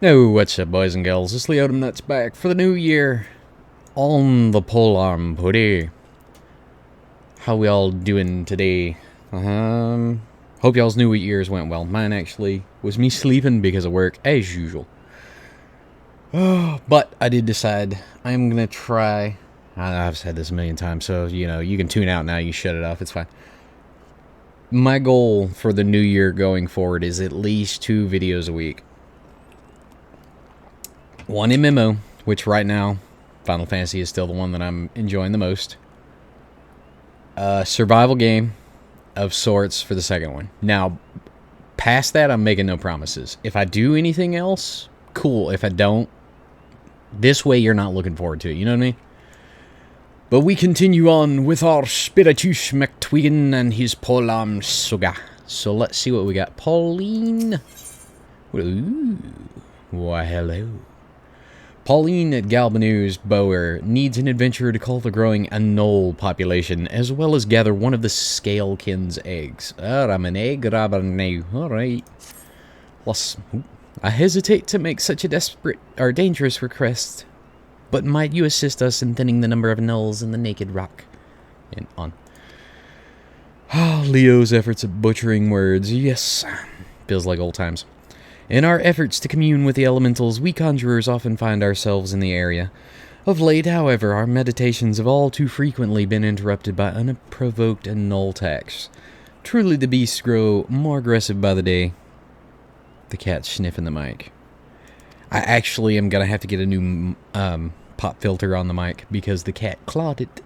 No, what's up, boys and girls? It's Leo Nuts back for the new year on the polearm putty. How we all doing today? Hope y'all's new year's went well. Mine actually was me sleeping because of work, as usual. But I did decide I'm gonna try. I've said this a million times, so you know you can tune out now. You shut it off. It's fine. My goal for the new year going forward is at least 2 videos a week. One MMO, which right now, Final Fantasy is still the one that I'm enjoying the most. A survival game of sorts for the second one. Now, past that, I'm making no promises. If I do anything else, cool. If I don't, this way you're not looking forward to it. You know what I mean? But we continue on with our Spiritus McTwigan and his polearm sugar. So let's see what we got. Pauline. Ooh. Why, hello. Pauline at Galbanew's Bower needs an adventurer to cull the growing anole population, as well as gather one of the Scalekin's eggs. I'm an egg robber now. Alright. I hesitate to make such a desperate or dangerous request, but might you assist us in thinning the number of anoles in the naked rock? And on. Leo's efforts at butchering words. Yes. Feels like old times. In our efforts to commune with the elementals, we conjurers often find ourselves in the area. Of late, however, our meditations have all too frequently been interrupted by unprovoked anole attacks. Truly, the beasts grow more aggressive by the day. The cat's sniffing the mic. I actually am going to have to get a new pop filter on the mic because the cat clawed it.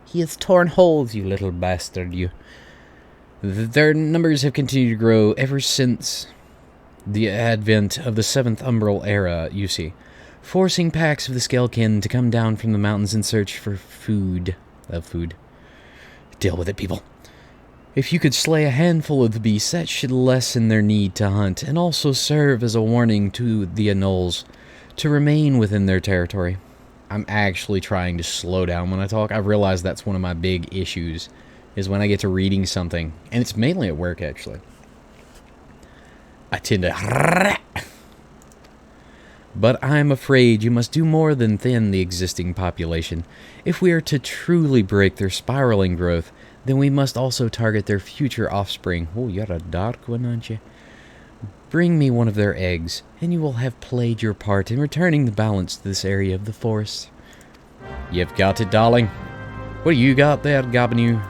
He has torn holes, you little bastard, you. Their numbers have continued to grow ever since the advent of the 7th Umbral era, you see, forcing packs of the Scalekin to come down from the mountains in search for food. Deal with it, people. If you could slay a handful of the beasts, that should lessen their need to hunt, and also serve as a warning to the anoles to remain within their territory. I'm actually trying to slow down when I talk. I realize that's one of my big issues, is when I get to reading something, and it's mainly at work, actually. I tend to... But I'm afraid you must do more than thin the existing population. If we are to truly break their spiraling growth, then we must also target their future offspring. Oh, you're a dark one, aren't you? Bring me one of their eggs, and you will have played your part in returning the balance to this area of the forest. You've got it, darling. What do you got there, Gabanew?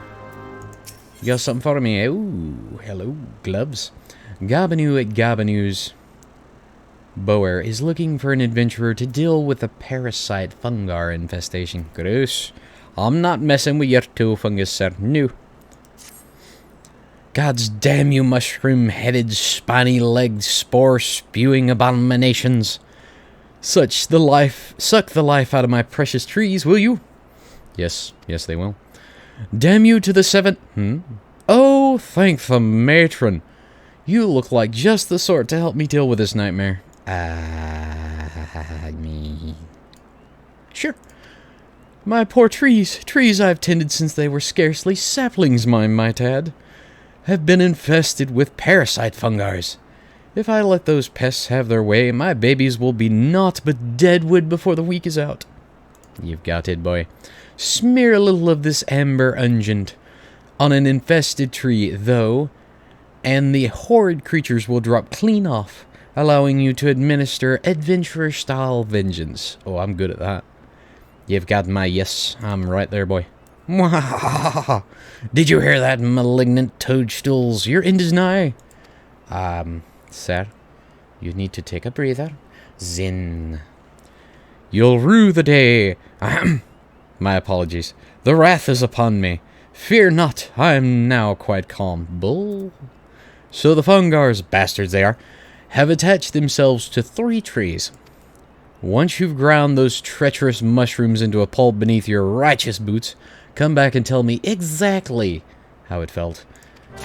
You got something for me? Oh, hello, gloves. Gabanew at Gabanew's Bower is looking for an adventurer to deal with a parasite fungar infestation. Gross. I'm not messing with your toe fungus, sir. No. God's damn you mushroom-headed, spiny-legged, spore-spewing abominations. Suck the life out of my precious trees, will you? Yes, they will. Damn you to the 7th... Oh, thank the matron. You look like just the sort to help me deal with this nightmare. Me. Sure. My poor trees I've tended since they were scarcely saplings, I might add, have been infested with parasite fungars. If I let those pests have their way, my babies will be naught but deadwood before the week is out. You've got it, boy. Smear a little of this amber unguent on an infested tree, though, and the horrid creatures will drop clean off, allowing you to administer adventurer-style vengeance. Oh, I'm good at that. You've got my yes. I'm right there, boy. Did you hear that, malignant toadstools? Your end is nigh. Sir, you need to take a breather. Zin. You'll rue the day. My apologies. The wrath is upon me. Fear not, I am now quite calm. Bull. So the fungars, bastards they are, have attached themselves to 3 trees. Once you've ground those treacherous mushrooms into a pulp beneath your righteous boots, come back and tell me exactly how it felt.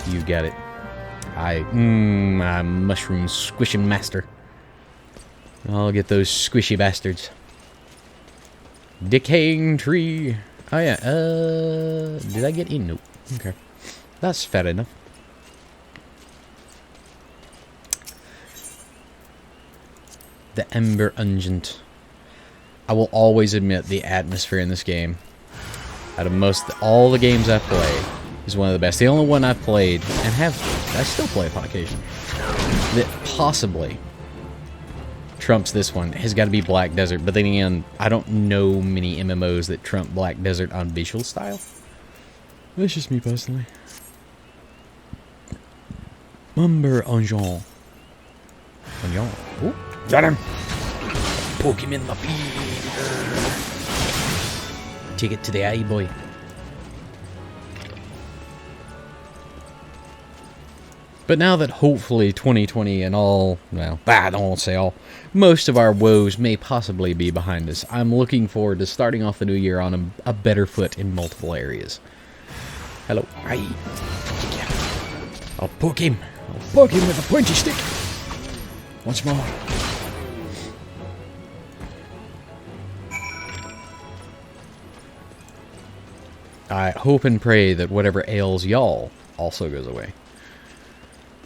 You get it. I'm mushroom squishing master. I'll get those squishy bastards. Decaying tree. Oh yeah, did I get in? Nope. Okay. That's fair enough. The Ember Ungent. I will always admit the atmosphere in this game, out of all the games I play, is one of the best. The only one I've played, and I still play upon occasion, that possibly trumps this one has got to be Black Desert. But then again, I don't know many MMOs that trump Black Desert on visual style. That's just me personally. Ember Ungent. Oh, got him! Poke him in the feet. Take it to the eye, boy. But now that hopefully 2020 and all, well, I don't want to say all, most of our woes may possibly be behind us, I'm looking forward to starting off the new year on a better foot in multiple areas. Hello. Aye. I'll poke him. I'll poke him with a pointy stick. Once more. I hope and pray that whatever ails y'all also goes away.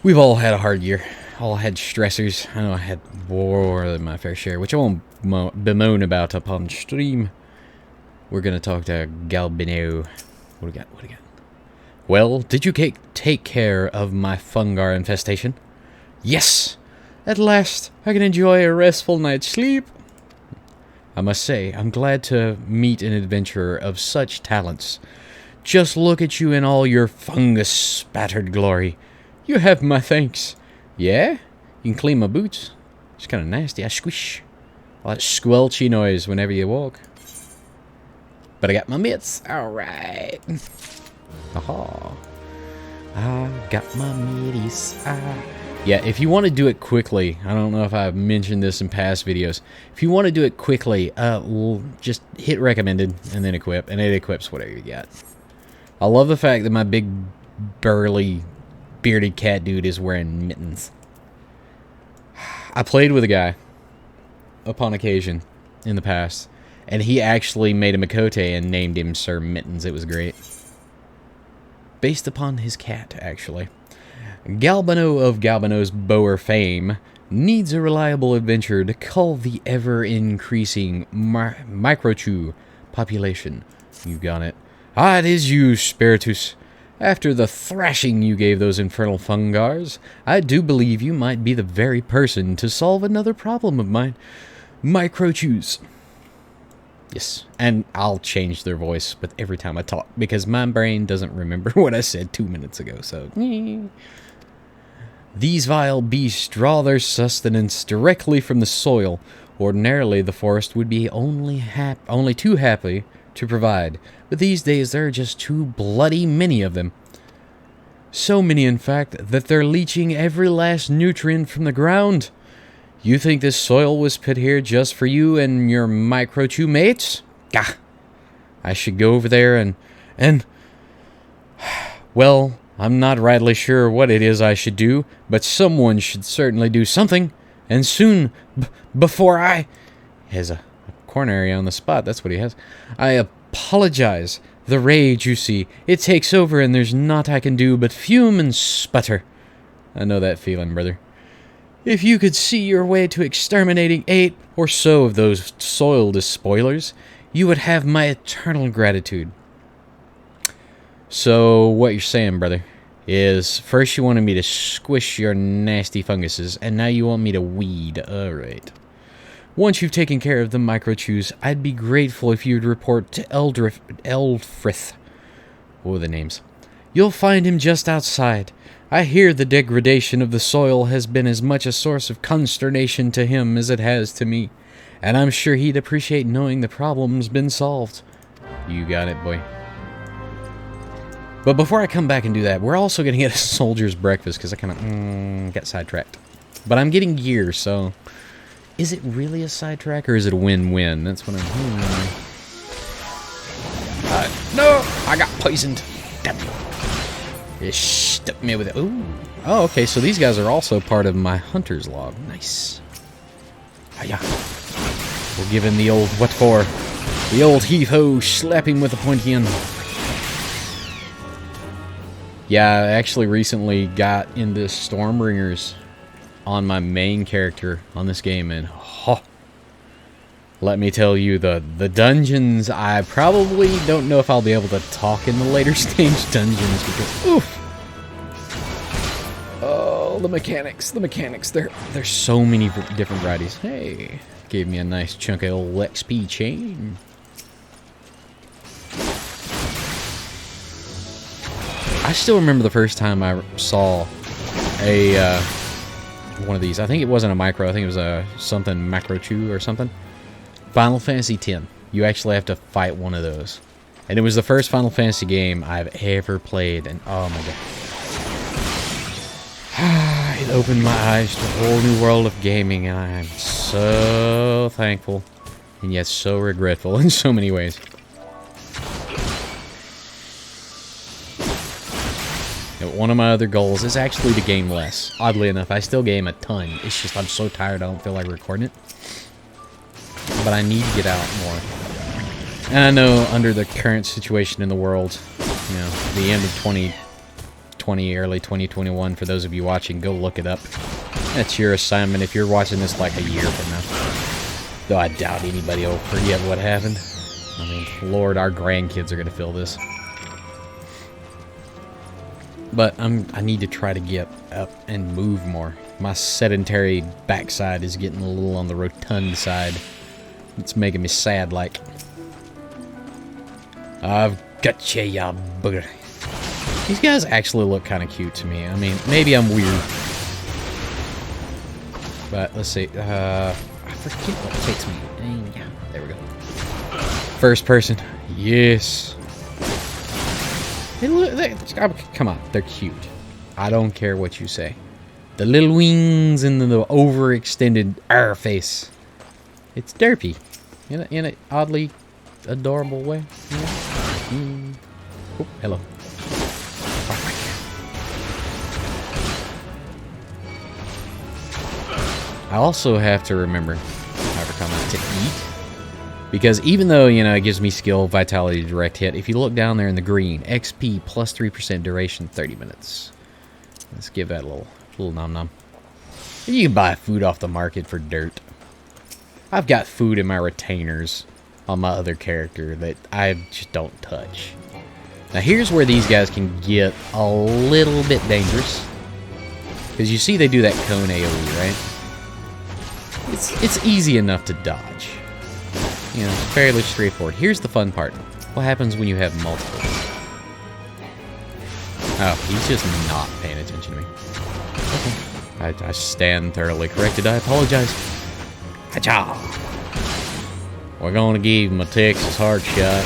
We've all had a hard year. All had stressors. I know I had more than my fair share, which I won't bemoan about upon stream. We're gonna talk to Galbino. What do we got? What do we got? Well, did you take care of my fungar infestation? Yes! At last, I can enjoy a restful night's sleep. I must say, I'm glad to meet an adventurer of such talents. Just look at you in all your fungus-spattered glory. You have my thanks. Yeah? You can clean my boots. It's kind of nasty. I squish. All that squelchy noise whenever you walk. But I got my mitts. Alright. Aha. I got my mitties. Yeah, if you want to do it quickly, I don't know if I've mentioned this in past videos. If you want to do it quickly, just hit recommended and then equip, and it equips whatever you got. I love the fact that my big, burly, bearded cat dude is wearing mittens. I played with a guy upon occasion in the past, and he actually made a Makote and named him Sir Mittens. It was great. Based upon his cat, actually. Galbano of Galbano's Boer fame needs a reliable adventurer to cull the ever-increasing Microchew population. You got it. Ah, it is you, Spiritus. After the thrashing you gave those infernal fungars, I do believe you might be the very person to solve another problem of mine. Microchews. Yes, and I'll change their voice but every time I talk, because my brain doesn't remember what I said 2 minutes ago, so... These vile beasts draw their sustenance directly from the soil. Ordinarily, the forest would be only too happy to provide, but these days there are just too bloody many of them. So many, in fact, that they're leaching every last nutrient from the ground. You think this soil was put here just for you and your Microchew mates? Gah! I should go over there and... Well, I'm not rightly sure what it is I should do, but someone should certainly do something, and soon, before I... He has a coronary on the spot, that's what he has. I apologize. The rage, you see, it takes over and there's naught I can do but fume and sputter. I know that feeling, brother. If you could see your way to exterminating 8 or so of those soil despoilers, you would have my eternal gratitude. So, what you're saying, brother, is first you wanted me to squish your nasty funguses, and now you want me to weed. Alright. Once you've taken care of the Microchews, I'd be grateful if you'd report to Eldfrith. What are the names? You'll find him just outside. I hear the degradation of the soil has been as much a source of consternation to him as it has to me, and I'm sure he'd appreciate knowing the problem's been solved. You got it, boy. But before I come back and do that, we're also going to get a soldier's breakfast, because I kind of got sidetracked. But I'm getting gear, so... Is it really a sidetrack, or is it a win-win? That's what I'm... No! I got poisoned. Damn it. It stuck me with it. Ooh. Oh, okay, so these guys are also part of my hunter's log. Nice. Hiya. We'll give him the old what for. The old heave-ho, slap him with a pointy end. Yeah, I actually recently got into Stormbringers on my main character on this game, and let me tell you, the dungeons, I probably don't know if I'll be able to talk in the later stage dungeons, because, oof. Oh, the mechanics, there's so many different varieties. Hey, gave me a nice chunk of old XP chain. I still remember the first time I saw a, one of these. I think it wasn't a micro, I think it was a something macro chew or something. Final Fantasy X. You actually have to fight one of those. And it was the first Final Fantasy game I've ever played, and oh my god. It opened my eyes to a whole new world of gaming, and I am so thankful, and yet so regretful in so many ways. One of my other goals is actually to game less. Oddly enough, I still game a ton. It's just I'm so tired I don't feel like recording it. But I need to get out more. And I know under the current situation in the world, you know, the end of 2020, early 2021, for those of you watching, go look it up. That's your assignment if you're watching this like a year from now. Though I doubt anybody will forget what happened. I mean, Lord, our grandkids are going to feel this. But I need to try to get up and move more. My sedentary backside is getting a little on the rotund side. It's making me sad, like. I've got you, ya booger. These guys actually look kind of cute to me. I mean, maybe I'm weird. But, let's see. I forget what it takes me. Yeah, there we go. First person. Yes. Hey, look, come on, they're cute. I don't care what you say. The little wings and the overextended air face. It's derpy, in an oddly adorable way. You know? Oh, hello. I also have to remember, to eat. Because even though, you know, it gives me skill, vitality, direct hit, if you look down there in the green, XP plus 3% duration, 30 minutes. Let's give that a little nom-nom. You can buy food off the market for dirt. I've got food in my retainers on my other character that I just don't touch. Now here's where these guys can get a little bit dangerous. Because you see they do that cone AoE, right? It's easy enough to dodge. You know, fairly straightforward. Here's the fun part. What happens when you have multiple? Oh, he's just not paying attention to me. Okay. I stand thoroughly corrected. I apologize. Hacha! We're gonna give him a Texas hard shot.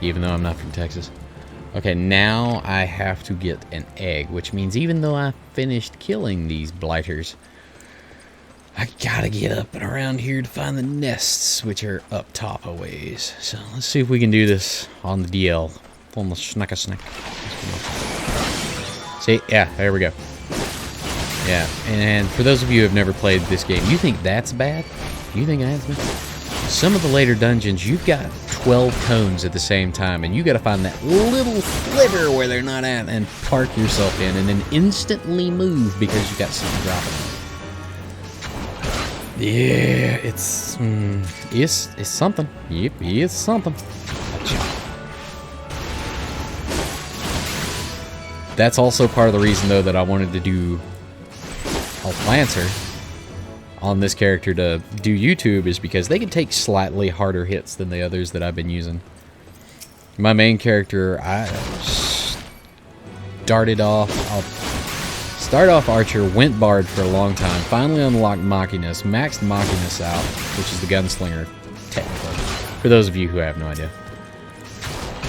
Even though I'm not from Texas. Okay, now I have to get an egg, which means even though I finished killing these blighters, I gotta get up and around here to find the nests, which are up top a ways. So let's see if we can do this on the DL. On the snack. See? Yeah, there we go. Yeah, and for those of you who have never played this game, you think that's bad? You think that's bad? Some of the later dungeons, you've got 12 cones at the same time, and you got to find that little sliver where they're not at and park yourself in, and then instantly move because you got something dropping. Yeah, it's something. Yep, it's something. That's also part of the reason, though, that I wanted to do a Lancer on this character to do YouTube, is because they can take slightly harder hits than the others that I've been using. My main character, I started off Archer, went Bard for a long time, finally unlocked Machinus, maxed Machinus out, which is the gunslinger, technically, for those of you who have no idea.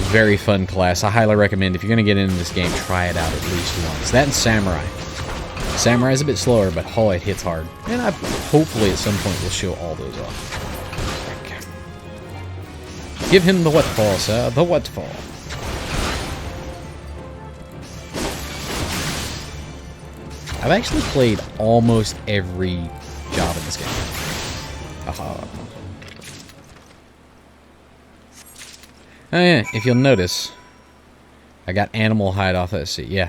Very fun class. I highly recommend, if you're going to get into this game, try it out at least once. That and Samurai. Samurai's a bit slower, but oh, it hits hard. And I hopefully at some point will show all those off. Okay. Give him the waterfall, sir. The waterfall. I've actually played almost every job in this game. Aha. Oh yeah, if you'll notice, I got animal hide off that sea. Yeah.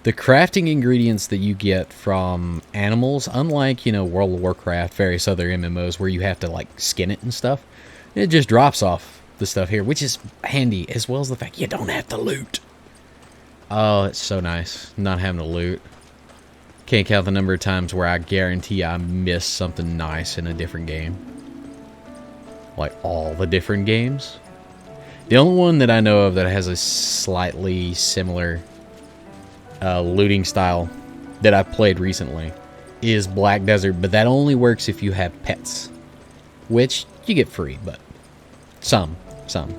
The crafting ingredients that you get from animals, unlike, you know, World of Warcraft, various other MMOs where you have to, like, skin it and stuff, it just drops off the stuff here, which is handy, as well as the fact you don't have to loot. Oh, it's so nice, not having to loot. Can't count the number of times where I guarantee I missed something nice in a different game. Like, all the different games. The only one that I know of that has a slightly similar looting style that I played recently is Black Desert, but that only works if you have pets, which you get free, but some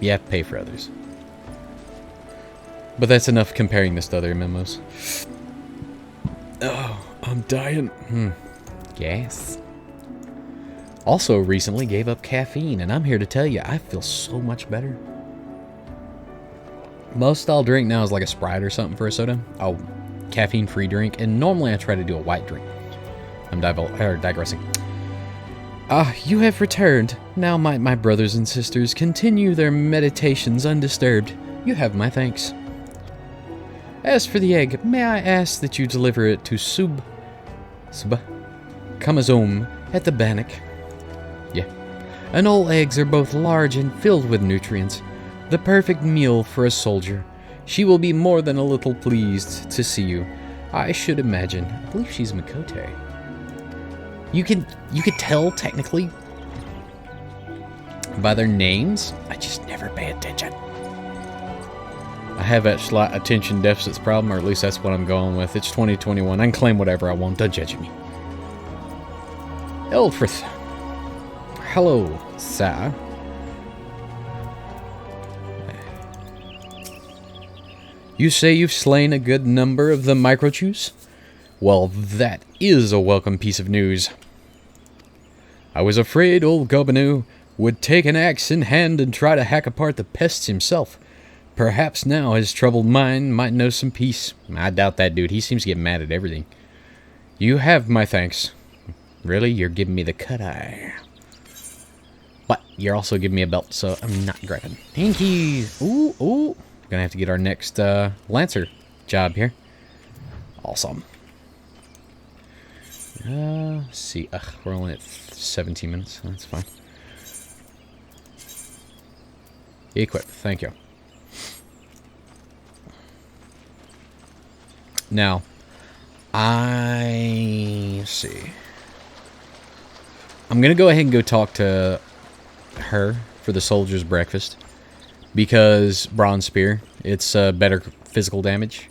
you have to pay for others. But that's enough comparing this to other MMOs. Oh, I'm dying. Yes. Also recently gave up caffeine, and I'm here to tell you I feel so much better. Most I'll drink now is like a Sprite or something for a soda. Oh, caffeine-free drink, and normally I try to do a white drink. I'm digressing. You have returned. Now might my brothers and sisters continue their meditations undisturbed. You have my thanks. As for the egg, may I ask that you deliver it to Sub Kamazome at the Bannock? Yeah. Anole eggs are both large and filled with nutrients. The perfect meal for a soldier. She will be more than a little pleased to see you. I should imagine. I believe she's Makote. You could tell technically by their names. I just never pay attention. I have that slight attention deficits problem, or at least that's what I'm going with. It's 2021. I can claim whatever I want. Don't judge me. Eldfrith. Hello, sir. You say you've slain a good number of the microchews? Well, that is a welcome piece of news. I was afraid old Gobanu would take an axe in hand and try to hack apart the pests himself. Perhaps now his troubled mind might know some peace. I doubt that, dude. He seems to get mad at everything. You have my thanks. Really? You're giving me the cut eye. But you're also giving me a belt, so I'm not grabbing. Thank you. Ooh, ooh. Gonna have to get our next Lancer job here. Awesome. Let's see. We're only at 17 minutes. That's fine. Equip. Thank you. Now, let's see. I'm gonna go ahead and go talk to her for the soldier's breakfast. Because Bronze Spear, it's better physical damage.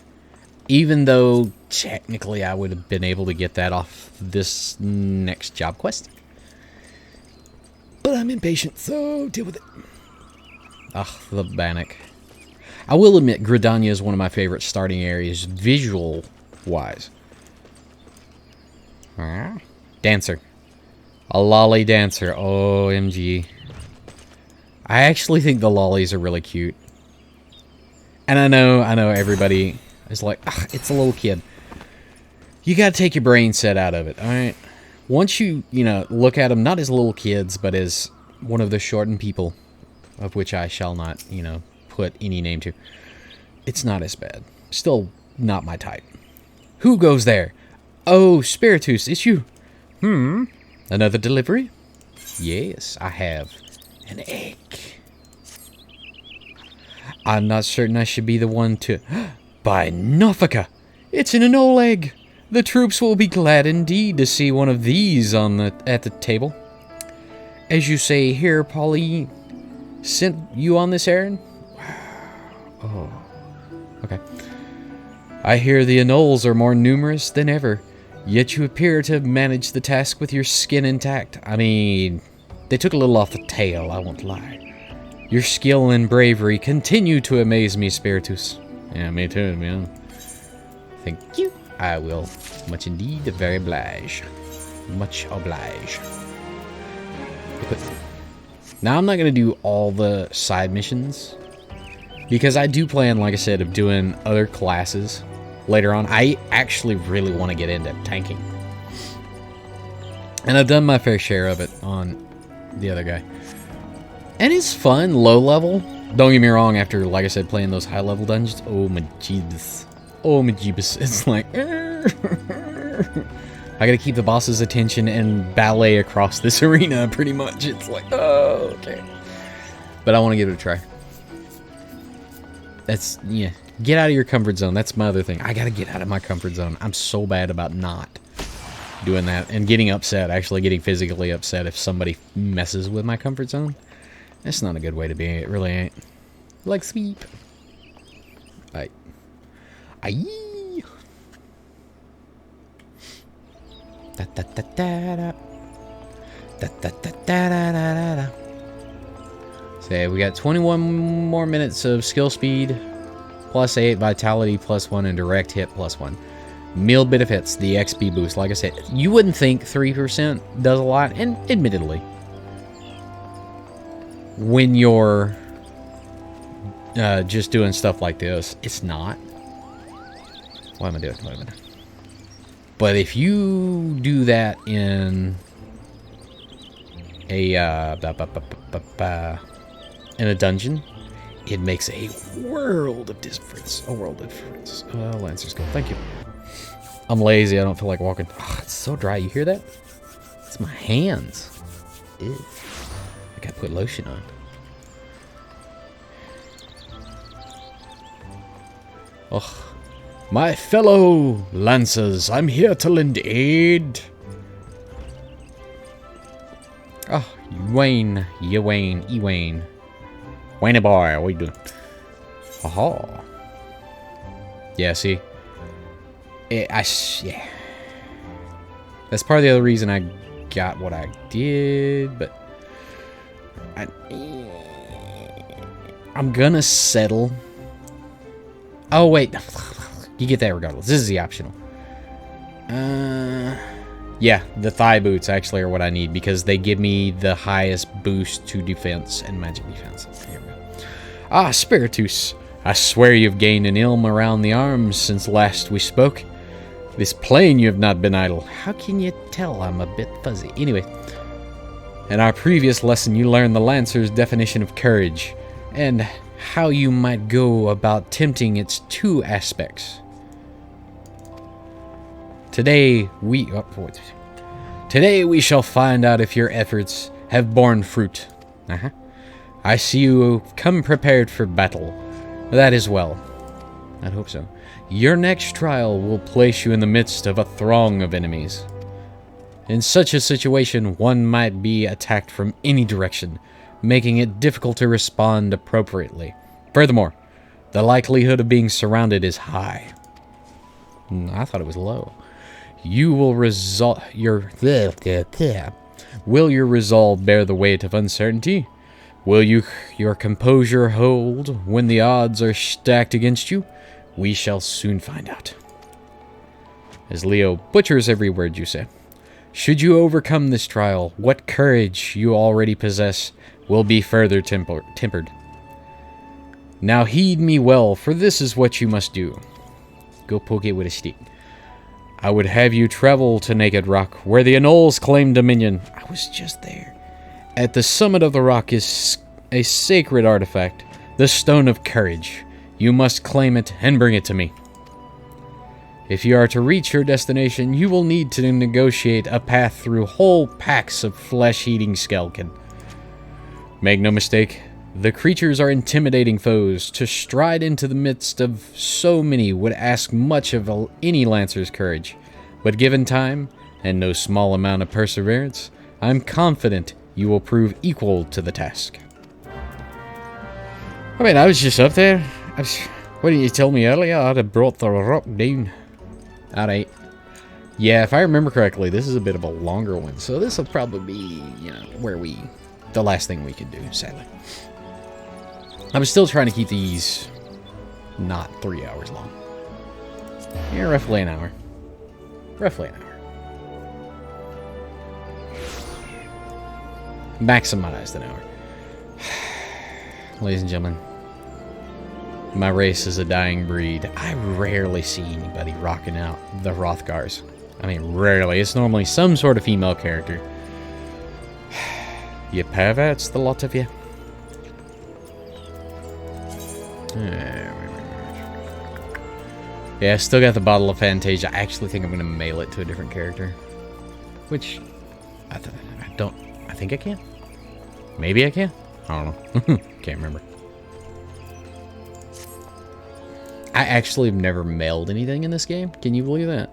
Even though, technically, I would have been able to get that off this next job quest. But I'm impatient, so deal with it. The Bannock. I will admit, Gridania is one of my favorite starting areas, visual-wise. Dancer. A lolly dancer. OMG. I actually think the lollies are really cute. And I know everybody is like, it's a little kid. You gotta take your brain set out of it, alright? Once you look at them, not as little kids, but as one of the shortened people, of which I shall not, put any name to, it's not as bad. Still not my type. Who goes there? Oh, Spiritus, it's you. Another delivery? Yes, I have. An egg. I'm not certain I should be the one to... By Nofika! It's an anole egg! The troops will be glad indeed to see one of these at the table. As you say here, Polly sent you on this errand? Oh. Okay. I hear the anoles are more numerous than ever, yet you appear to have managed the task with your skin intact. I mean... They took a little off the tail, I won't lie. Your skill and bravery continue to amaze me, Spiritus. Yeah, me too, man. Thank you. I will. Much indeed. Very oblige. Much oblige. Now, I'm not going to do all the side missions. Because I do plan, like I said, of doing other classes later on. I actually really want to get into tanking. And I've done my fair share of it on... the other guy. And it's fun, low level. Don't get me wrong, after, like I said, playing those high-level dungeons, oh my jeebus. Oh my jeebus. It's like... I gotta keep the boss's attention and ballet across this arena, pretty much. It's like, oh, okay. But I want to give it a try. That's, yeah. Get out of your comfort zone. That's my other thing. I gotta get out of my comfort zone. I'm so bad about not doing that. And getting upset, actually getting physically upset if somebody messes with my comfort zone. That's not a good way to be. It really ain't. Like sweep. Aye. Da da da da da. Da da da da da da da. So we got 21 more minutes of skill speed, plus 8 vitality, plus 1, and direct hit, plus 1. Meal benefits, the XP boost. Like I said, you wouldn't think 3% does a lot, and admittedly, when you're just doing stuff like this, it's not. What am I doing? What am I doing? But if you do that in a dungeon, it makes a world of difference. A world of difference. Lancer's go. Thank you. I'm lazy. I don't feel like walking. Oh, it's so dry. You hear that? It's my hands. Ew. I gotta put lotion on. Oh. My fellow Lancers, I'm here to lend aid. Oh, Wayne, Wayne. Wayne boy, what you doing? Aha. Yeah, see? Yeah. That's part of the other reason I got what I did, but... I'm gonna settle. Oh, wait. You get that regardless. This is the optional. Yeah, the thigh boots actually are what I need because they give me the highest boost to defense and magic defense. Here we go. Ah, Spiritus. I swear you've gained an ilm around the arms since last we spoke. This plain you have not been idle. How can you tell I'm a bit fuzzy? Anyway, in our previous lesson you learned the Lancer's definition of courage and how you might go about tempting its two aspects. Today we shall find out if your efforts have borne fruit. I see you come prepared for battle. That is well. I'd hope so. Your next trial will place you in the midst of a throng of enemies. In such a situation, one might be attacked from any direction, making it difficult to respond appropriately. Furthermore, the likelihood of being surrounded is high. I thought it was low. Will your resolve bear the weight of uncertainty? Will your composure hold when the odds are stacked against you? We shall soon find out. As Leo butchers every word you say. Should you overcome this trial, what courage you already possess will be further tempered. Now heed me well, for this is what you must do. Go poke it with a stick. I would have you travel to Naked Rock, where the Anoles claim dominion. I was just there. At the summit of the rock is a sacred artifact, the Stone of Courage. You must claim it and bring it to me. If you are to reach your destination, you will need to negotiate a path through whole packs of flesh-eating skeleton. Make no mistake, the creatures are intimidating foes. To stride into the midst of so many would ask much of any Lancer's courage. But given time, and no small amount of perseverance, I'm confident you will prove equal to the task. I mean, I was just up there. Why didn't you tell me earlier? I'd have brought the rock down. Alright. Yeah, if I remember correctly, this is a bit of a longer one. So this will probably be, the last thing we can do, sadly. I'm still trying to keep these not 3 hours long. Yeah, roughly an hour. Roughly an hour. Maximized an hour. Ladies and gentlemen, my race is a dying breed. I rarely see anybody rocking out the Hrothgars. I mean, rarely. It's normally some sort of female character. You perverts, the lot of you. Yeah, I still got the bottle of Fantasia. I actually think I'm going to mail it to a different character. Which, I think I can. Maybe I can. I don't know. Can't remember. I actually have never mailed anything in this game. Can you believe that?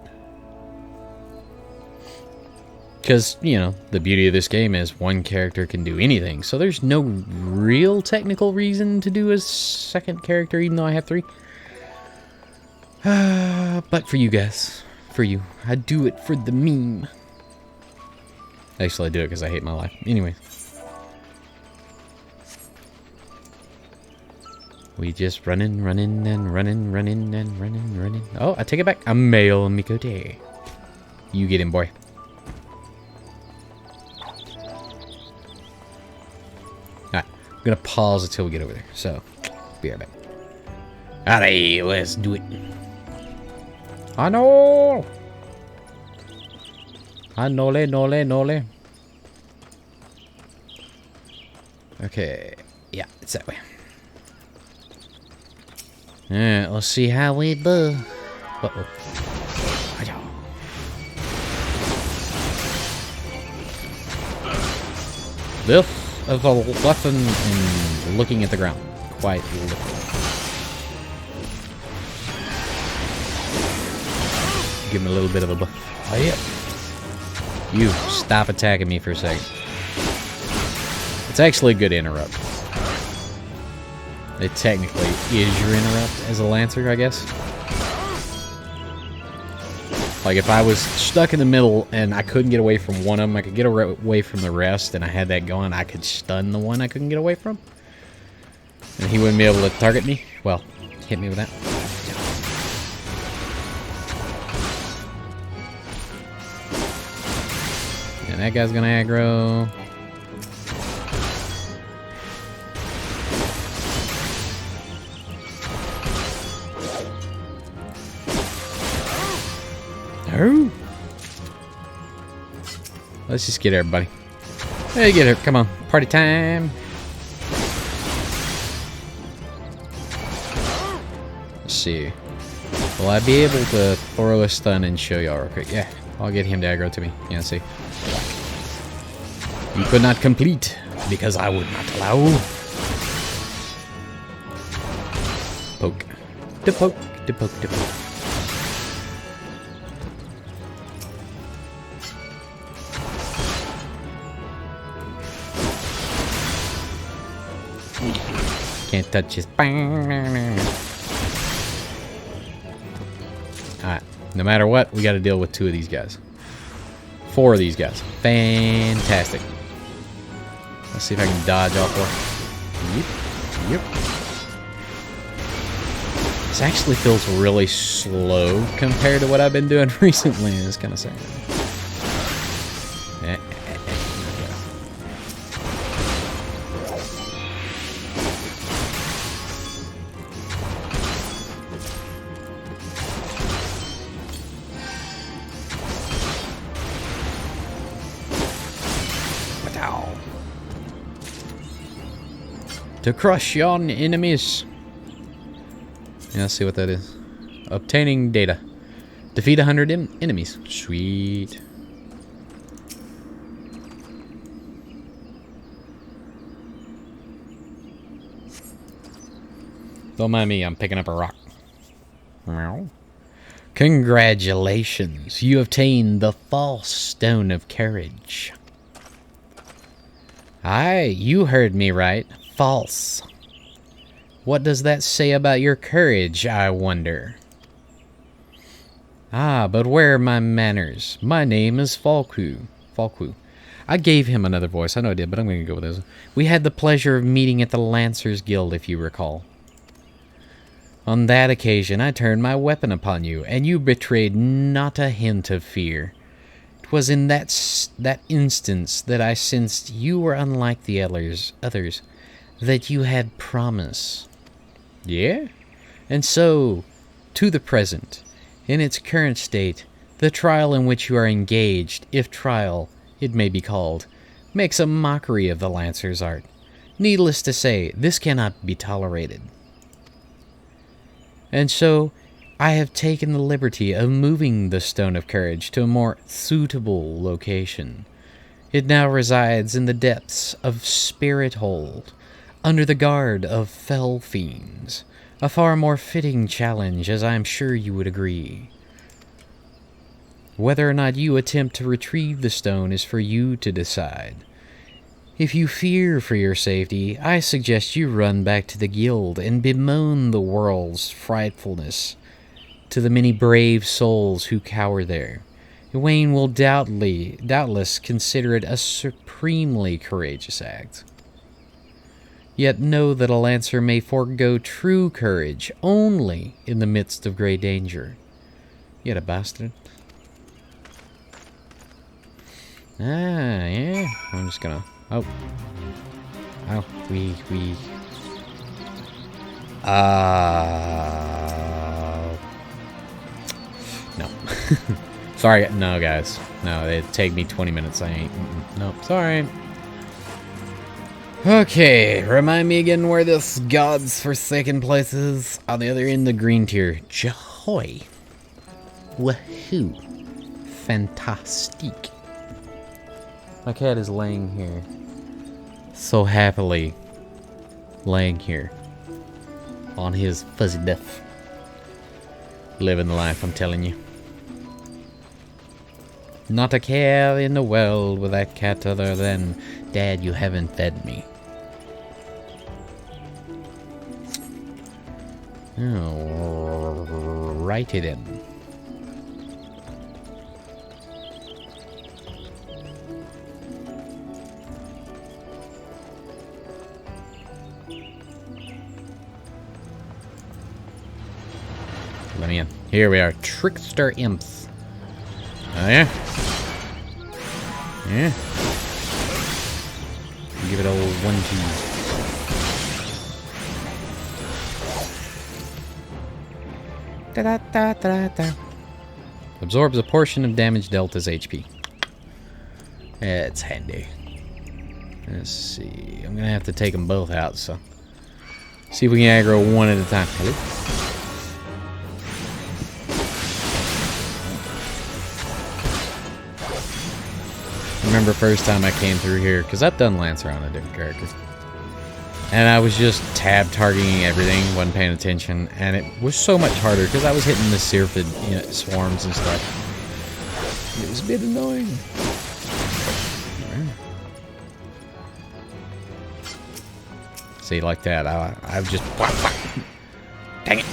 Because, you know, the beauty of this game is one character can do anything. So there's no real technical reason to do a second character, even though I have 3. But for you guys, for you, I do it for the meme. Actually, I do it because I hate my life. Anyway. We just running. Oh, I take it back. I'm male Mikote. You get him, boy. Alright, I'm gonna pause until we get over there. So, be right back. Alright, let's do it. I know. Nole. Okay, yeah, it's that way. Alright, let's see how we do. Uh-oh. This is a lesson in looking at the ground. Quite literally. Give him a little bit of a buff. Oh, yeah. You, stop attacking me for a second. It's actually a good interrupt. It technically is your interrupt as a Lancer, I guess. Like, if I was stuck in the middle and I couldn't get away from one of them, I could get away from the rest, and I had that going, I could stun the one I couldn't get away from. And he wouldn't be able to target me. Well, hit me with that. And that guy's gonna aggro. No. Let's just get everybody. Hey, get her. Come on. Party time. Let's see. Will I be able to throw a stun and show y'all real quick? Yeah. I'll get him to aggro to me. Yeah, see. You could not complete because I would not allow. Poke. To poke. To poke. To poke. Can't touch his. Alright. No matter what, we got to deal with 2 of these guys. 4 of these guys. Fantastic. Let's see if I can dodge all 4. Yep. This actually feels really slow compared to what I've been doing recently. It's kind of sad. To crush yon enemies. Yeah, let's see what that is. Obtaining data. Defeat 100 enemies. Sweet. Don't mind me, I'm picking up a rock. Congratulations, you obtained the false stone of courage. Aye, you heard me right. False. What does that say about your courage, I wonder? Ah, but where are my manners? My name is Falku. I gave him another voice. I know I did, but I'm going to go with this. We had the pleasure of meeting at the Lancers Guild, if you recall. On that occasion, I turned my weapon upon you, and you betrayed not a hint of fear. It was in that instance that I sensed you were unlike the others, that you had promise. Yeah? And so, to the present, in its current state, the trial in which you are engaged, if trial it may be called, makes a mockery of the Lancer's art. Needless to say, this cannot be tolerated. And so I have taken the liberty of moving the Stone of Courage to a more suitable location. It now resides in the depths of Spirit Hold, under the guard of fell fiends. A far more fitting challenge, as I am sure you would agree. Whether or not you attempt to retrieve the stone is for you to decide. If you fear for your safety, I suggest you run back to the guild and bemoan the world's frightfulness to the many brave souls who cower there. Wayne will doubtless consider it a supremely courageous act. Yet know that a lancer may forego true courage only in the midst of great danger. Yet a bastard. Ah, yeah. I'm just gonna... Oh. Oh, no. Sorry, no, guys. No, it'd take me 20 minutes. I ain't... Nope, sorry. Okay, remind me again where this God's Forsaken place is. On the other end, the green tier. Jahoy. Wahoo. Fantastic. My cat is laying here. So happily. Laying here. On his fuzzy death. Living the life, I'm telling you. Not a care in the world with that cat other than, Dad, you haven't fed me. Oh, righty then. Let me in. Here we are, trickster imps. Oh yeah? Yeah. Give it a 1-2. Da-da-da-da-da. Absorbs a portion of damage dealt as HP. It's handy. Let's see. I'm gonna have to take them both out, so. See if we can aggro one at a time. Hello? Remember first time I came through here, because I've done Lancer on a different character. And I was just tab targeting everything, wasn't paying attention, and it was so much harder because I was hitting the Syrphid swarms and stuff. It was a bit annoying. Right. See, like that, I've just... Dang it!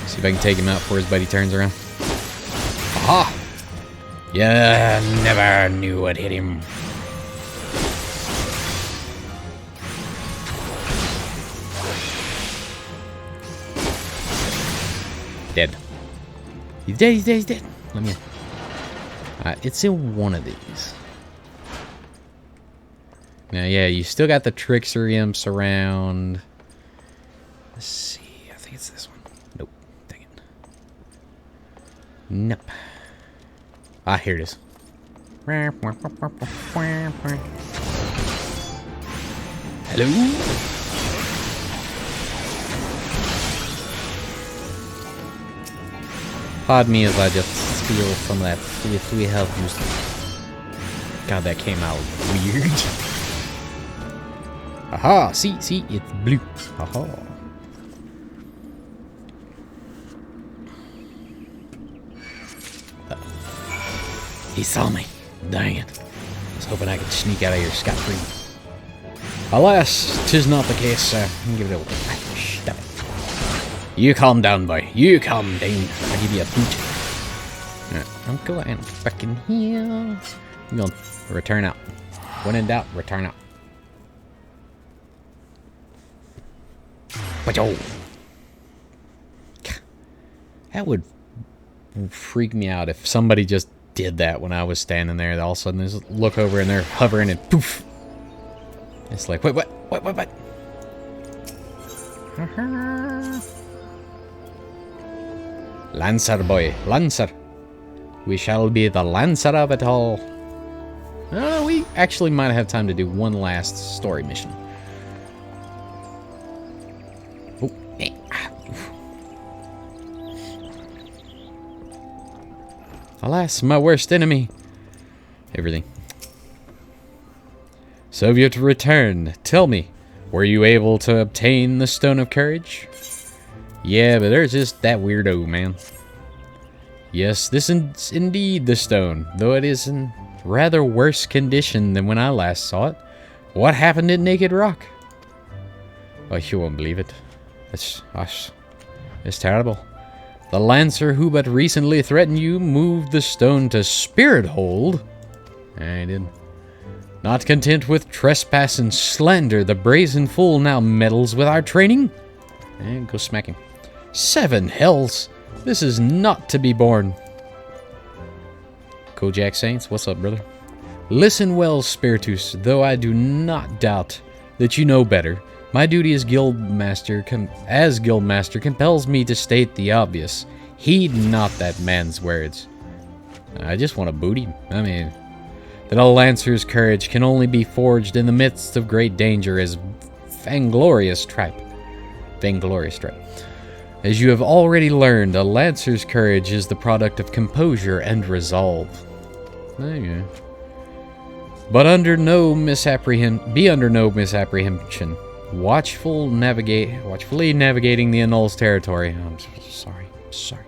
See if I can take him out before his buddy turns around. Aha! Yeah, never knew what hit him. Dead. He's dead, he's dead, he's dead. Let me in. It's in one of these. Now, yeah, you still got the Trickster Imps around. Let's see. I think it's this one. Nope. Dang it. Nope. Ah, here it is. Hello? Pardon me as I just steal some of that free health juice. God, that came out weird. Aha! See, it's blue. Aha. He saw me. Dang it. I was hoping I could sneak out of here scot-free. Alas, 'tis not the case, sir. Give it over. Stop it. You calm down, boy. You calm down. I'll give you a boot. Alright, I'm going back in here. I'm going to return out. When in doubt, return out. That would freak me out if somebody just did that when I was standing there. All of a sudden, there's look over and they're hovering and poof. It's like, wait, what? Lancer boy, Lancer. We shall be the Lancer of it all. We actually might have time to do one last story mission. Alas, my worst enemy. Everything. So you have to return. Tell me, were you able to obtain the Stone of Courage? Yeah, but there's just that weirdo, man. Yes, this is indeed the stone, though it is in rather worse condition than when I last saw it. What happened at Naked Rock? Oh, you won't believe it. It's terrible. The Lancer who but recently threatened you moved the stone to Spirit Hold. I did. Not content with trespass and slander, the brazen fool now meddles with our training. And go smack him. 7 hells! This is not to be borne. Kojak Saints, what's up, brother? Listen well, Spiritus, though I do not doubt that you know better. My duty as Guildmaster compels me to state the obvious. Heed not that man's words. I just want to boot him. I mean, that a Lancer's courage can only be forged in the midst of great danger is vainglorious tripe. As you have already learned, a Lancer's courage is the product of composure and resolve. Oh, yeah. But be under no misapprehension. Watchfully navigating the Annul's territory. I'm sorry.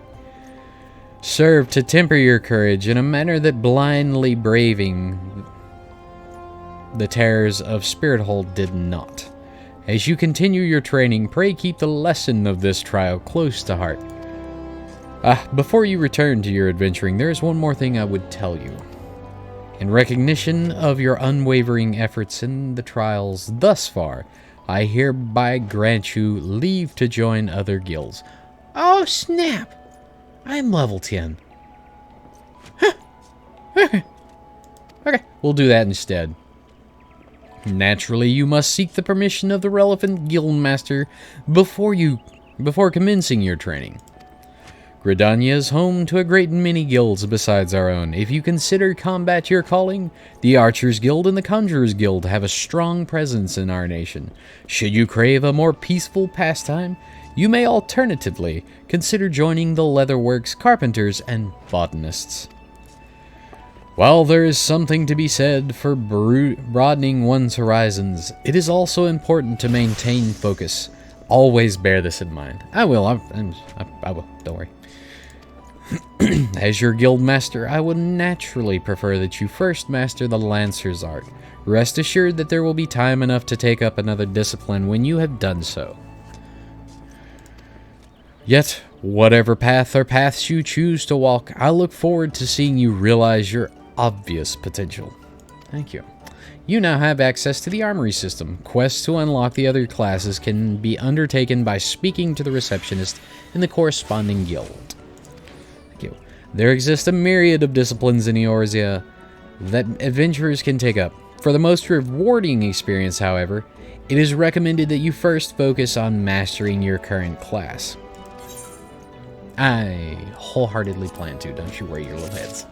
Serve to temper your courage in a manner that blindly braving the terrors of Spirit Hold did not. As you continue your training, pray keep the lesson of this trial close to heart. Before you return to your adventuring, there is one more thing I would tell you. In recognition of your unwavering efforts in the trials thus far, I hereby grant you leave to join other guilds. Oh, snap! I'm level 10. Huh. Okay, we'll do that instead. Naturally, you must seek the permission of the relevant guildmaster before commencing your training. Gridania is home to a great many guilds besides our own. If you consider combat your calling, the Archers Guild and the Conjurers Guild have a strong presence in our nation. Should you crave a more peaceful pastime, you may alternatively consider joining the Leatherworks Carpenters and Botanists. While there is something to be said for broadening one's horizons, it is also important to maintain focus. Always bear this in mind. I will, don't worry. As your guild master, I would naturally prefer that you first master the Lancer's art. Rest assured that there will be time enough to take up another discipline when you have done so. Yet, whatever path or paths you choose to walk, I look forward to seeing you realize your obvious potential. Thank you. You now have access to the armory system. Quests to unlock the other classes can be undertaken by speaking to the receptionist in the corresponding guild. Thank you. There exists a myriad of disciplines in Eorzea that adventurers can take up. For the most rewarding experience, however, it is recommended that you first focus on mastering your current class. I wholeheartedly plan to, don't you worry your little heads.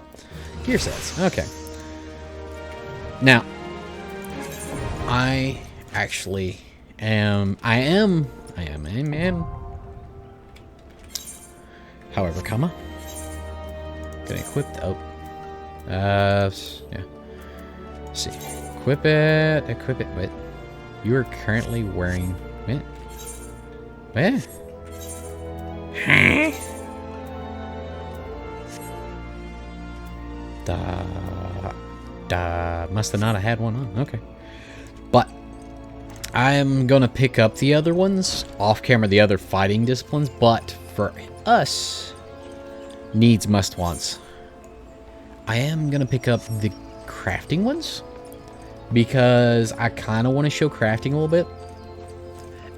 Gear sets, okay. Now, I am. However, comma. Gonna equip, yeah. Let's see. Equip it, wait. You are currently wearing, wait. Huh? Must have not have had one on. Okay. But I'm gonna pick up the other ones off camera, the other fighting disciplines, but for us, needs must wants. I am gonna pick up the crafting ones because I kind of want to show crafting a little bit.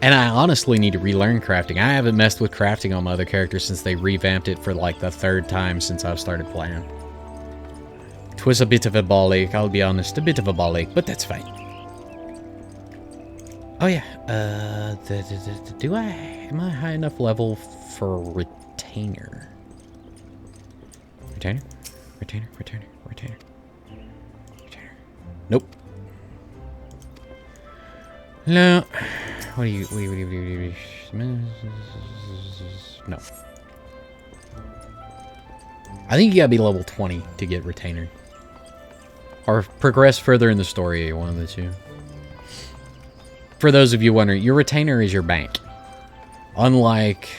And I honestly need to relearn crafting. I haven't messed with crafting on my other characters since they revamped it for like the 3rd time since I've started playing. 'Twas a bit of a ball ache, I'll be honest. A bit of a ball ache, but that's fine. Oh yeah, am I high enough level for retainer? Retainer? Nope. No. What do you No. I think you gotta be level 20 to get retainer. Or progress further in the story, one of the two. For those of you wondering, your retainer is your bank. Unlike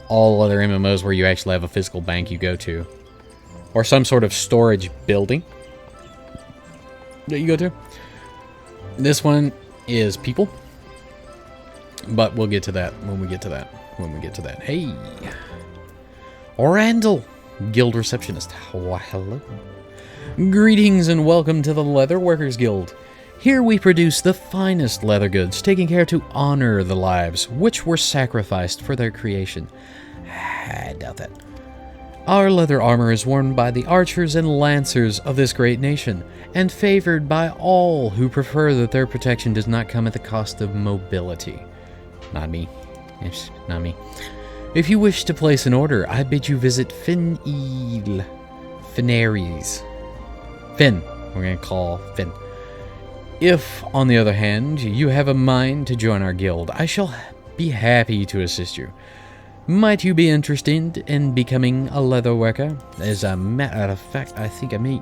all other MMOs where you actually have a physical bank you go to. Or some sort of storage building that you go to. This one is people. But we'll get to that when we get to that. Hey! Randall, Guild Receptionist. Why, hello. Greetings and welcome to the Leather Workers Guild. Here we produce the finest leather goods, taking care to honor the lives which were sacrificed for their creation. I doubt that. Our leather armor is worn by the archers and lancers of this great nation, and favored by all who prefer that their protection does not come at the cost of mobility. Not me. Yes, not me. If you wish to place an order, I bid you visit Finaries. Finn. We're going to call Finn. If, on the other hand, you have a mind to join our guild, I shall be happy to assist you. Might you be interested in becoming a leather worker? As a matter of fact, I think I may.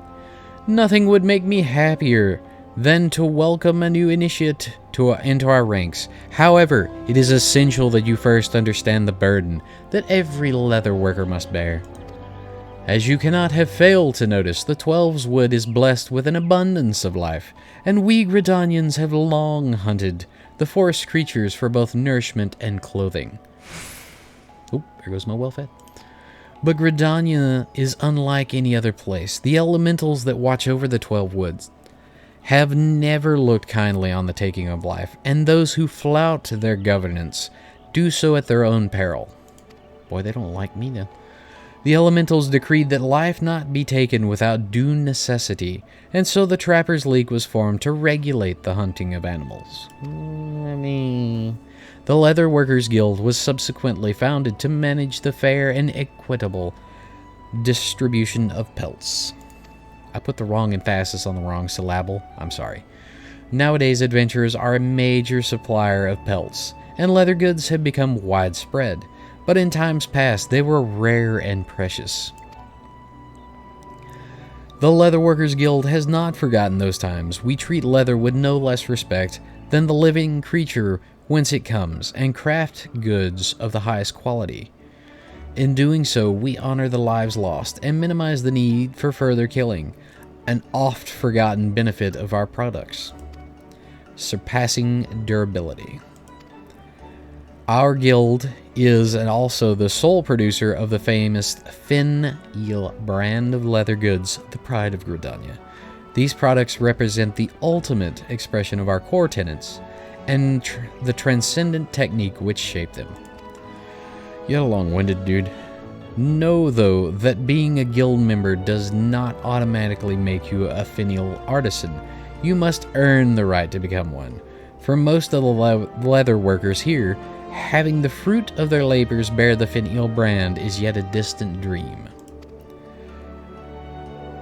Nothing would make me happier than to welcome a new initiate into our ranks. However, it is essential that you first understand the burden that every leather worker must bear. As you cannot have failed to notice, the Twelves Wood is blessed with an abundance of life, and we Gridanians have long hunted the forest creatures for both nourishment and clothing. Oh, there goes my well-fed. But Gridania is unlike any other place. The elementals that watch over the 12 Woods have never looked kindly on the taking of life, and those who flout their governance do so at their own peril. Boy, they don't like me then. The elementals decreed that life not be taken without due necessity, and so the Trappers' League was formed to regulate the hunting of animals. The Leather Workers Guild was subsequently founded to manage the fair and equitable distribution of pelts. I put the wrong emphasis on the wrong syllable. I'm sorry. Nowadays, adventurers are a major supplier of pelts, and leather goods have become widespread, but in times past, they were rare and precious. The Leather Workers Guild has not forgotten those times. We treat leather with no less respect than the living creature whence it comes, and craft goods of the highest quality. In doing so, we honor the lives lost and minimize the need for further killing, an oft-forgotten benefit of our products. Surpassing durability. Our guild is also the sole producer of the famous Fin Eel brand of leather goods, the pride of Gridania. These products represent the ultimate expression of our core tenets, and the transcendent technique which shaped them. You're a long-winded dude. Know, though, that being a guild member does not automatically make you a finial artisan. You must earn the right to become one. For most of the leather workers here, having the fruit of their labors bear the finial brand is yet a distant dream.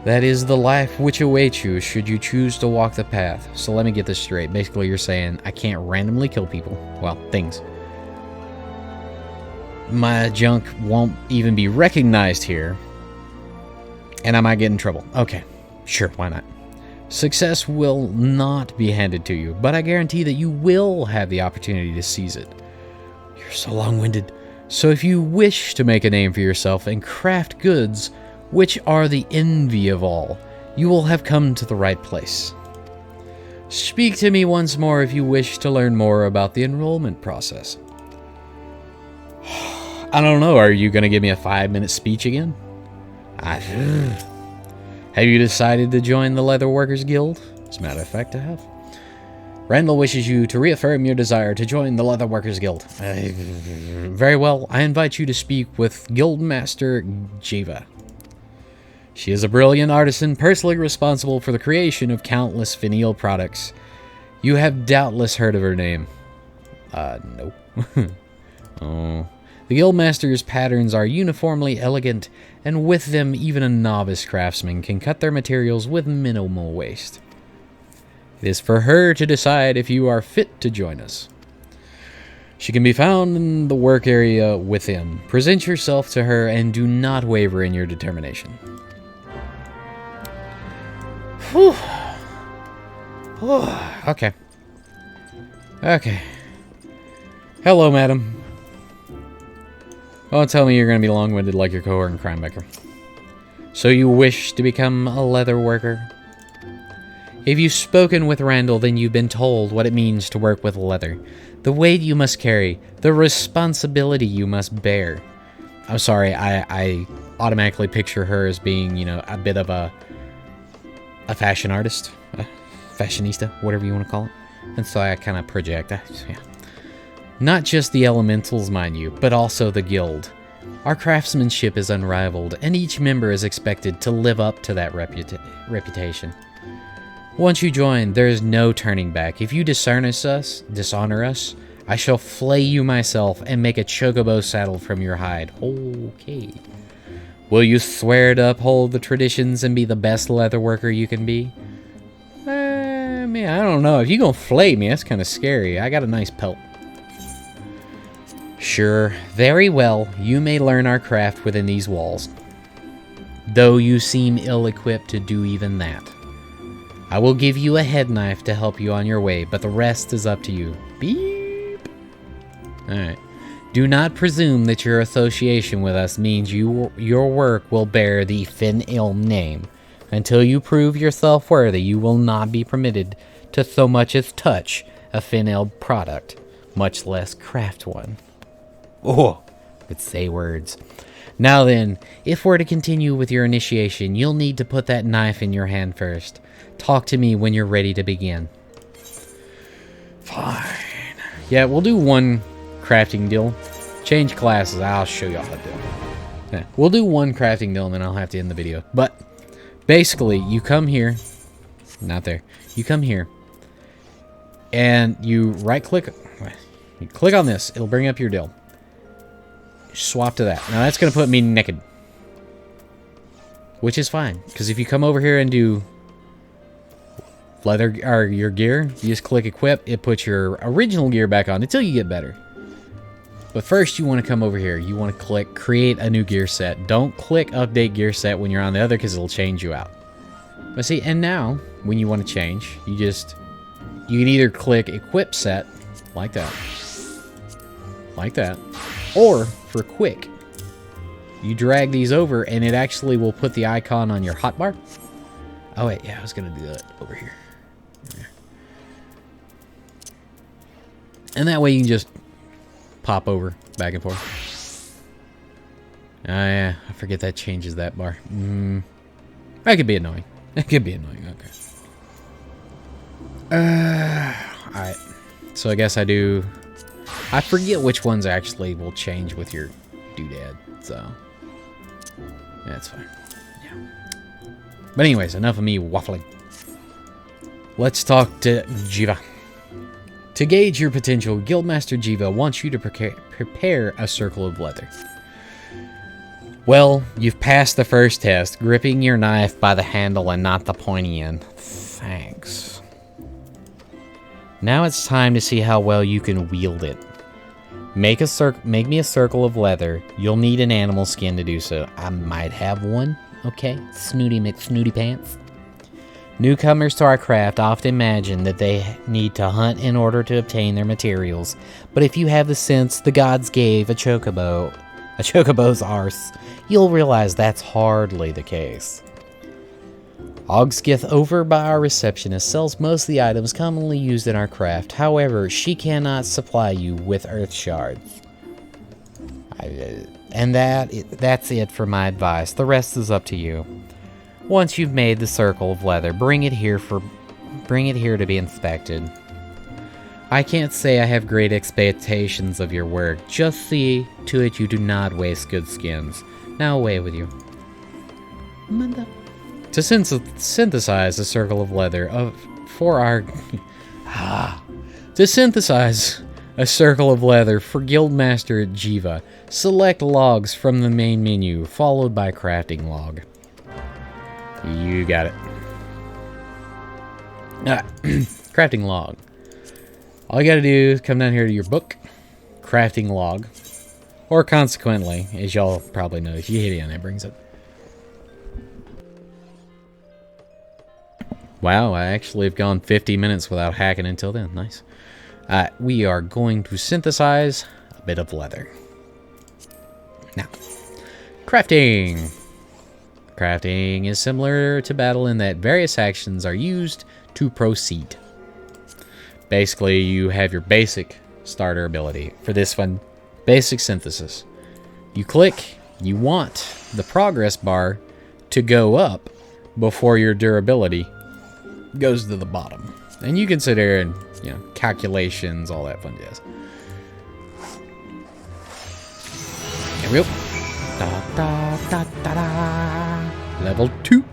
That is the life which awaits you should you choose to walk the path. So let me get this straight. Basically, you're saying I can't randomly kill people. Well, things. My junk won't even be recognized here, and I might get in trouble. Okay, sure, why not? Success will not be handed to you, but I guarantee that you will have the opportunity to seize it. You're so long-winded. So if you wish to make a name for yourself and craft goods which are the envy of all, you will have come to the right place. Speak to me once more if you wish to learn more about the enrollment process. I don't know, are you going to give me a 5-minute speech again? Have you decided to join the Leather Workers Guild? As a matter of fact, I have. Randall wishes you to reaffirm your desire to join the Leather Workers Guild. Very well, I invite you to speak with Guildmaster Jiva. She is a brilliant artisan, personally responsible for the creation of countless finial products. You have doubtless heard of her name. No. Oh. The Guildmaster's patterns are uniformly elegant, and with them even a novice craftsman can cut their materials with minimal waste. It is for her to decide if you are fit to join us. She can be found in the work area within. Present yourself to her and do not waver in your determination. Whew. Okay. Okay. Hello, madam. Don't tell me you're going to be long-winded like your cohort in Crimebacker. So you wish to become a leather worker? If you've spoken with Randall, then you've been told what it means to work with leather. The weight you must carry, the responsibility you must bear. I'm sorry, I automatically picture her as being, you know, a bit of a fashion artist, a fashionista, whatever you want to call it. And so I kind of project. Yeah. Not just the elementals, mind you, but also the guild. Our craftsmanship is unrivaled, and each member is expected to live up to that reputation. Once you join, there is no turning back. If you dishonor us, I shall flay you myself and make a chocobo saddle from your hide. Okay. Will you swear to uphold the traditions and be the best leather worker you can be? Man, I don't know. If you're gonna flay me, that's kind of scary. I got a nice pelt. Sure, very well. You may learn our craft within these walls. Though you seem ill-equipped to do even that. I will give you a head knife to help you on your way, but the rest is up to you. Beep. Alright. Do not presume that your association with us means your work will bear the Fin-Il name. Until you prove yourself worthy, you will not be permitted to so much as touch a Fin-Il product, much less craft one. Oh, could say words. Now then, if we're to continue with your initiation, you'll need to put that knife in your hand first. Talk to me when you're ready to begin. Fine. Yeah, we'll do one crafting deal. Change classes. I'll show you all how to do it. Yeah, we'll do one crafting deal and then I'll have to end the video. But basically, you come here. Not there. You come here. And you right-click. You click on this. It'll bring up your deal. Swap to that. Now that's going to put me naked. Which is fine. Because if you come over here and do leather or your gear, you just click equip. It puts your original gear back on until you get better. But first you want to come over here. You want to click create a new gear set. Don't click update gear set when you're on the other because it'll change you out. But see, and now when you want to change, you can either click equip set like that. Like that. Or for quick, you drag these over and it actually will put the icon on your hotbar. Oh wait, yeah, I was gonna do that over here. Yeah. And that way you can just pop over back and forth. Oh yeah, I forget that changes that bar. That could be annoying. That could be annoying, okay. Alright. So I guess I forget which ones actually will change with your doodad, so that's fine. Yeah. But anyways, enough of me waffling. Let's talk to Jiva. To gauge your potential, Guildmaster Jiva wants you to prepare a circle of leather. Well, you've passed the first test, gripping your knife by the handle and not the pointy end. Thanks. Now it's time to see how well you can wield it. Make me a circle of leather. You'll need an animal skin to do so. I might have one. Okay, Snooty McSnooty Pants. Newcomers to our craft often imagine that they need to hunt in order to obtain their materials. But if you have the sense the gods gave a chocobo's arse, you'll realize that's hardly the case. Ogskith, over by our receptionist, sells most of the items commonly used in our craft. However, she cannot supply you with earth shards. And that's it for my advice. The rest is up to you. Once you've made the circle of leather, bring it here to be inspected. I can't say I have great expectations of your work. Just see to it you do not waste good skins. Now away with you. To synthesize a circle of leather to synthesize a circle of leather for Guildmaster Jiva, select logs from the main menu, followed by crafting log. You got it. Crafting log. All you gotta do is come down here to your book. crafting log. Or consequently, as y'all probably know, if you hit it and it brings it. Wow, I actually have gone 50 minutes without hacking until then. Nice. We are going to synthesize a bit of leather. Now, crafting. Crafting is similar to battle in that various actions are used to proceed. Basically, you have your basic starter ability. For this one, basic synthesis. You click, you want the progress bar to go up before your durability goes to the bottom. And you consider, you know, calculations, all that fun jazz. Here we go. Da, da, da, da, da. Level 2.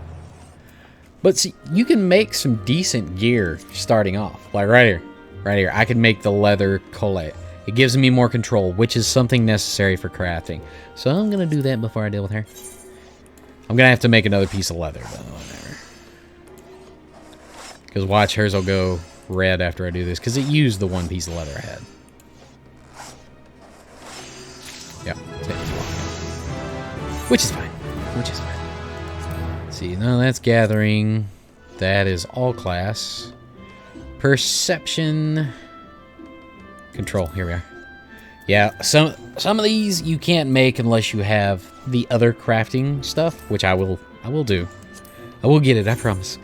But see, you can make some decent gear starting off. Like right here. Right here. I can make the leather collet. It gives me more control, which is something necessary for crafting. So I'm going to do that before I deal with her. I'm going to have to make another piece of leather, but whatever. Because watch, hers will go red after I do this. Because it used the one piece of leather I had. Yep. Which is fine. Which is fine. Let's see, no, that's gathering. That is all class. Perception. Control. Here we are. Yeah, some of these you can't make unless you have the other crafting stuff, which I will do. I will get it, I promise.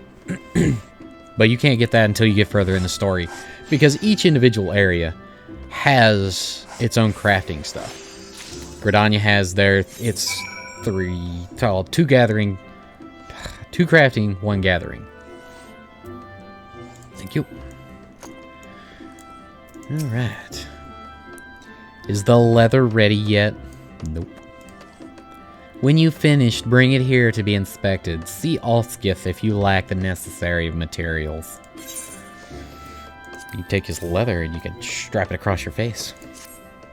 But you can't get that until you get further in the story, because each individual area has its own crafting stuff. Gridania has it's 2 gathering, 2 crafting, 1 gathering. Thank you. Alright. Is the leather ready yet? Nope. When you finished, bring it here to be inspected. See Alskith if you lack the necessary materials. You take his leather and you can strap it across your face.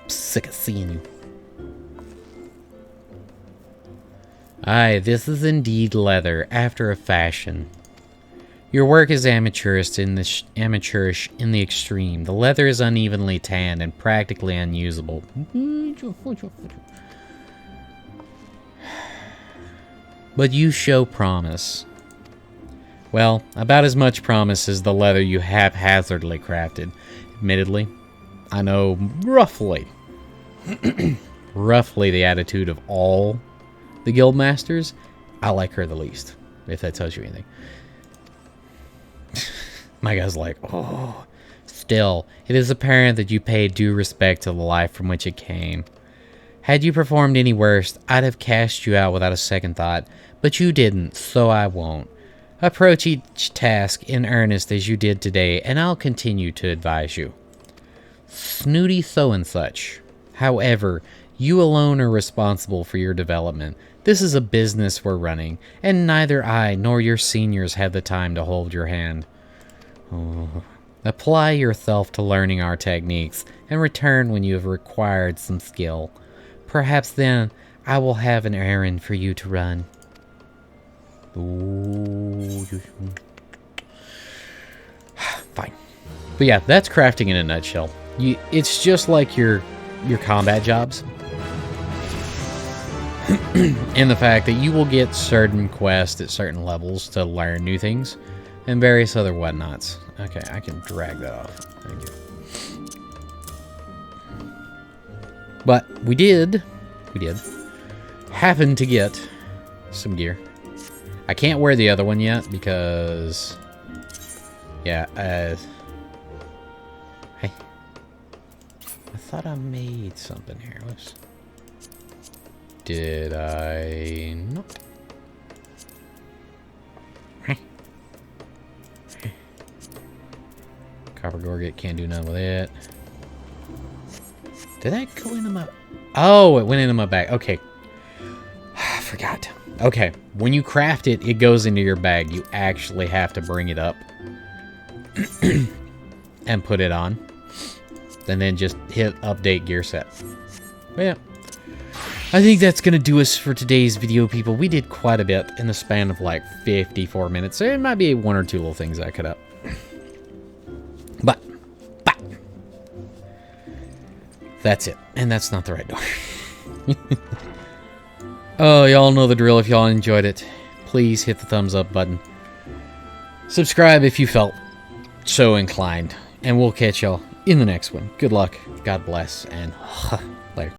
I'm sick of seeing you. Aye, this is indeed leather, after a fashion. Your work is amateurish in the extreme. The leather is unevenly tanned and practically unusable. But you show promise. Well, about as much promise as the leather you haphazardly crafted. Admittedly, I know roughly the attitude of all the guild masters. I like her the least, if that tells you anything. My guy's like, oh. Still, it is apparent that you paid due respect to the life from which it came. Had you performed any worse, I'd have cast you out without a second thought, but you didn't, so I won't. Approach each task in earnest as you did today, and I'll continue to advise you. Snooty so-and-such. However, you alone are responsible for your development. This is a business we're running, and neither I nor your seniors have the time to hold your hand. Oh. Apply yourself to learning our techniques, and return when you have acquired some skill. Perhaps then I will have an errand for you to run. Ooh. Fine. But yeah, that's crafting in a nutshell. It's just like your combat jobs. In the fact that you will get certain quests at certain levels to learn new things, and various other whatnots. Okay, I can drag that off. Thank you. But we did happen to get some gear. I can't wear the other one yet because, yeah, hey, I thought I made something here. Whoops. Did I not? Copper Gorget, can't do nothing with it. Did that go into my... Oh, it went into my bag. Okay. I forgot. Okay, when you craft it, it goes into your bag. You actually have to bring it up and put it on. And then just hit update gear set. But yeah. I think that's going to do us for today's video, people. We did quite a bit in the span of like 54 minutes. So it might be 1 or 2 little things I cut up. But That's it. And that's not the right door. Oh, y'all know the drill. If y'all enjoyed it, please hit the thumbs up button. Subscribe if you felt so inclined. And we'll catch y'all in the next one. Good luck. God bless. And later.